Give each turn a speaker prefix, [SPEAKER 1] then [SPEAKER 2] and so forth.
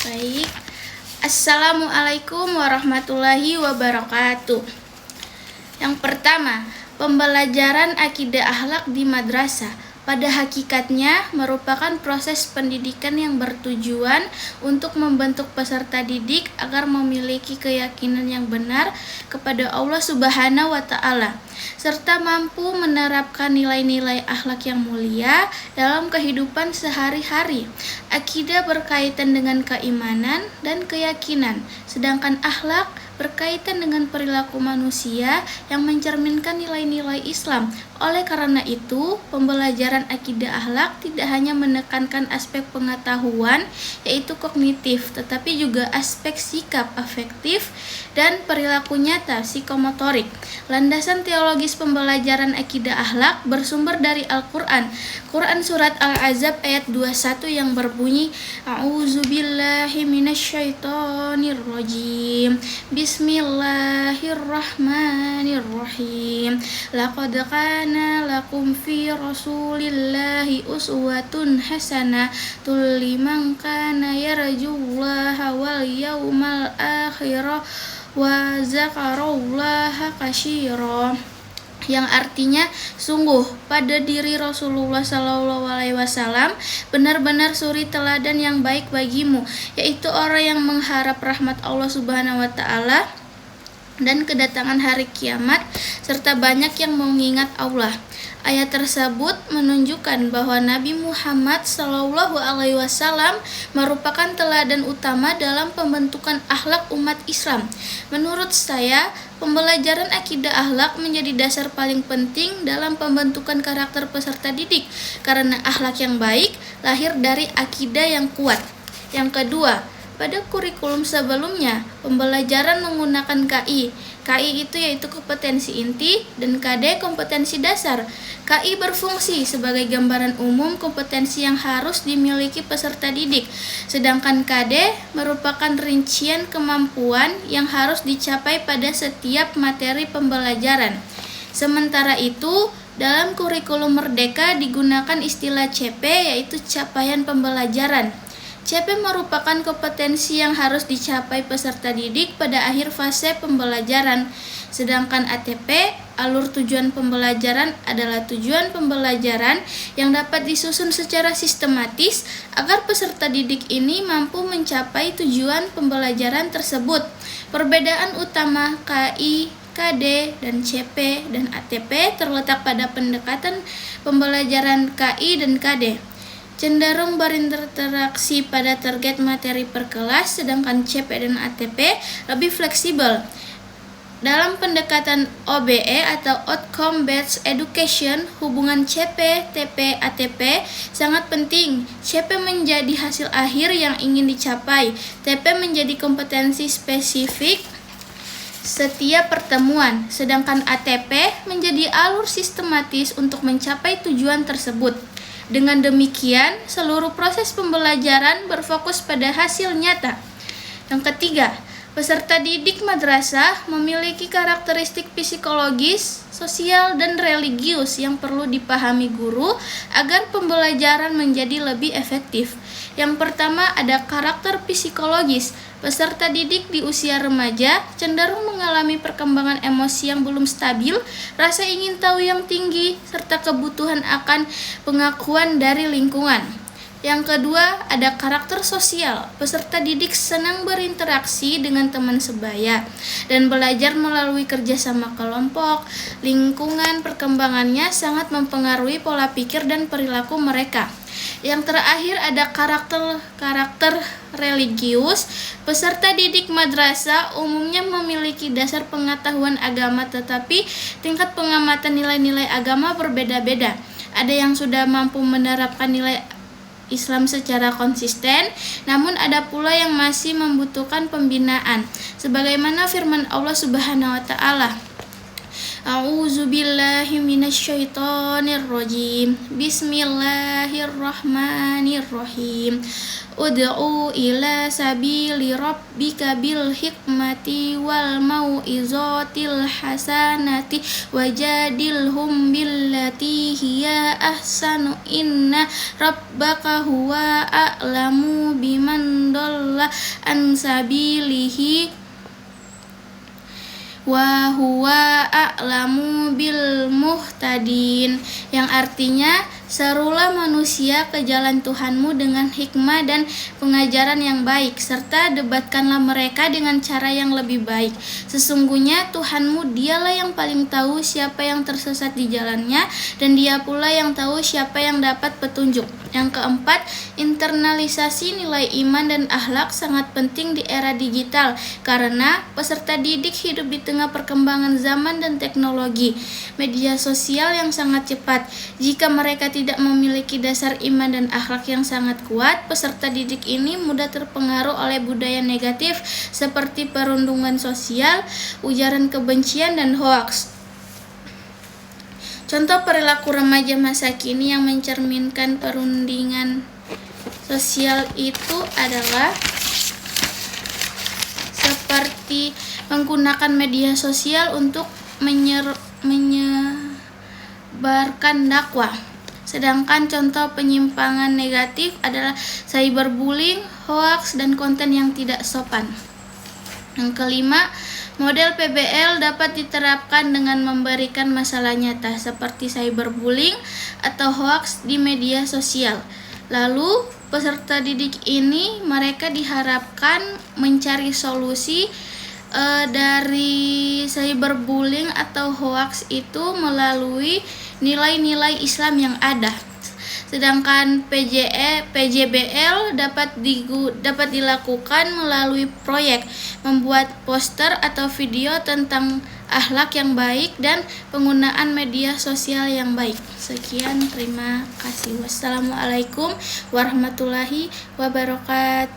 [SPEAKER 1] Baik. Assalamualaikum warahmatullahi wabarakatuh. Yang pertama, pembelajaran akidah akhlak di madrasah pada hakikatnya merupakan proses pendidikan yang bertujuan untuk membentuk peserta didik agar memiliki keyakinan yang benar kepada Allah Subhanahu wa Ta'ala, serta mampu menerapkan nilai-nilai akhlak yang mulia dalam kehidupan sehari-hari. Akidah berkaitan dengan keimanan dan keyakinan, sedangkan akhlak berkaitan dengan perilaku manusia yang mencerminkan nilai-nilai Islam. Oleh karena itu, pembelajaran akidah akhlak tidak hanya menekankan aspek pengetahuan, yaitu kognitif, tetapi juga aspek sikap afektif dan perilaku nyata psikomotorik. Landasan teologis pembelajaran akidah akhlak bersumber dari Al-Quran. Quran Surat Al-Ahzab ayat 21 yang berbunyi, A'udzubillahi minasyaitonirrajim. Bismillahirrahmanirrahim. Laqad kana lakum fi Rasulillahi uswatun hasanatun liman kana yarjullaha wal yawmal akhir wa dzakarallaha katsira, yang artinya, sungguh pada diri Rasulullah SAW benar-benar suri teladan yang baik bagimu, yaitu orang yang mengharap rahmat Allah Subhanahu wa Ta'ala dan kedatangan hari kiamat, serta banyak yang mengingat Allah. Ayat tersebut menunjukkan bahwa Nabi Muhammad SAW merupakan teladan utama dalam pembentukan akhlak umat Islam. Menurut saya, pembelajaran akidah akhlak menjadi dasar paling penting dalam pembentukan karakter peserta didik, karena akhlak yang baik lahir dari akidah yang kuat. Yang kedua, pada kurikulum sebelumnya, pembelajaran menggunakan KI. KI itu yaitu kompetensi inti dan KD kompetensi dasar. KI berfungsi sebagai gambaran umum kompetensi yang harus dimiliki peserta didik, sedangkan KD merupakan rincian kemampuan yang harus dicapai pada setiap materi pembelajaran. Sementara itu, dalam kurikulum Merdeka digunakan istilah CP, yaitu capaian pembelajaran. CP merupakan kompetensi yang harus dicapai peserta didik pada akhir fase pembelajaran, sedangkan ATP, alur tujuan pembelajaran, adalah tujuan pembelajaran yang dapat disusun secara sistematis agar peserta didik ini mampu mencapai tujuan pembelajaran tersebut. Perbedaan utama KI, KD, dan CP dan ATP terletak pada pendekatan pembelajaran KI dan KD cenderung berinteraksi pada target materi per kelas, sedangkan CP dan ATP lebih fleksibel. Dalam pendekatan OBE atau Outcome Based Education, hubungan CP, TP, ATP sangat penting. CP menjadi hasil akhir yang ingin dicapai, TP menjadi kompetensi spesifik setiap pertemuan, sedangkan ATP menjadi alur sistematis untuk mencapai tujuan tersebut. Dengan demikian, seluruh proses pembelajaran berfokus pada hasil nyata. Yang ketiga, peserta didik madrasah memiliki karakteristik psikologis, sosial, dan religius yang perlu dipahami guru agar pembelajaran menjadi lebih efektif. Yang pertama, ada karakter psikologis. Peserta didik di usia remaja cenderung mengalami perkembangan emosi yang belum stabil, rasa ingin tahu yang tinggi, serta kebutuhan akan pengakuan dari lingkungan. Yang kedua, ada karakter sosial. Peserta didik senang berinteraksi dengan teman sebaya dan belajar melalui kerjasama kelompok. Lingkungan perkembangannya sangat mempengaruhi pola pikir dan perilaku mereka. Yang terakhir, ada karakter religius. Peserta didik madrasah umumnya memiliki dasar pengetahuan agama, tetapi tingkat pengamatan nilai-nilai agama berbeda-beda. Ada yang sudah mampu menerapkan nilai Islam secara konsisten, namun ada pula yang masih membutuhkan pembinaan. Sebagaimana firman Allah Subhanahu wa Ta'ala, A'udzu billahi minasyaitonir rajim. Bismillahirrahmanirrahim. Ud'u ila sabili rabbika bil hikmati wal mau'izatil hasanati wajadilhum billati hiya ahsanu inna rabbaka huwa a'lamu biman dhalla an sabilihi wa huwa a'lamu bil muhtadin, yang artinya serulah manusia ke jalan Tuhanmu dengan hikmah dan pengajaran yang baik, serta debatkanlah mereka dengan cara yang lebih baik. Sesungguhnya Tuhanmu dialah yang paling tahu siapa yang tersesat di jalannya, dan dia pula yang tahu siapa yang dapat petunjuk. Yang keempat, internalisasi nilai iman dan akhlak sangat penting di era digital, karena peserta didik hidup di tengah perkembangan zaman dan teknologi media sosial yang sangat cepat. Jika mereka tidak memiliki dasar iman dan akhlak yang sangat kuat, peserta didik ini mudah terpengaruh oleh budaya negatif seperti perundungan sosial, ujaran kebencian, dan hoaks. Contoh perilaku remaja masa kini yang mencerminkan perundingan sosial itu adalah seperti menggunakan media sosial untuk menyebarkan dakwah. Sedangkan contoh penyimpangan negatif adalah cyberbullying, hoaks, dan konten yang tidak sopan. Yang kelima, model PBL dapat diterapkan dengan memberikan masalah nyata seperti cyberbullying atau hoaks di media sosial. Lalu, peserta didik ini mereka diharapkan mencari solusi dari cyberbullying atau hoaks itu melalui nilai-nilai Islam yang ada. Sedangkan PJBL dapat dilakukan melalui proyek membuat poster atau video tentang akhlak yang baik dan penggunaan media sosial yang baik. Sekian, terima kasih. Wassalamualaikum warahmatullahi wabarakatuh.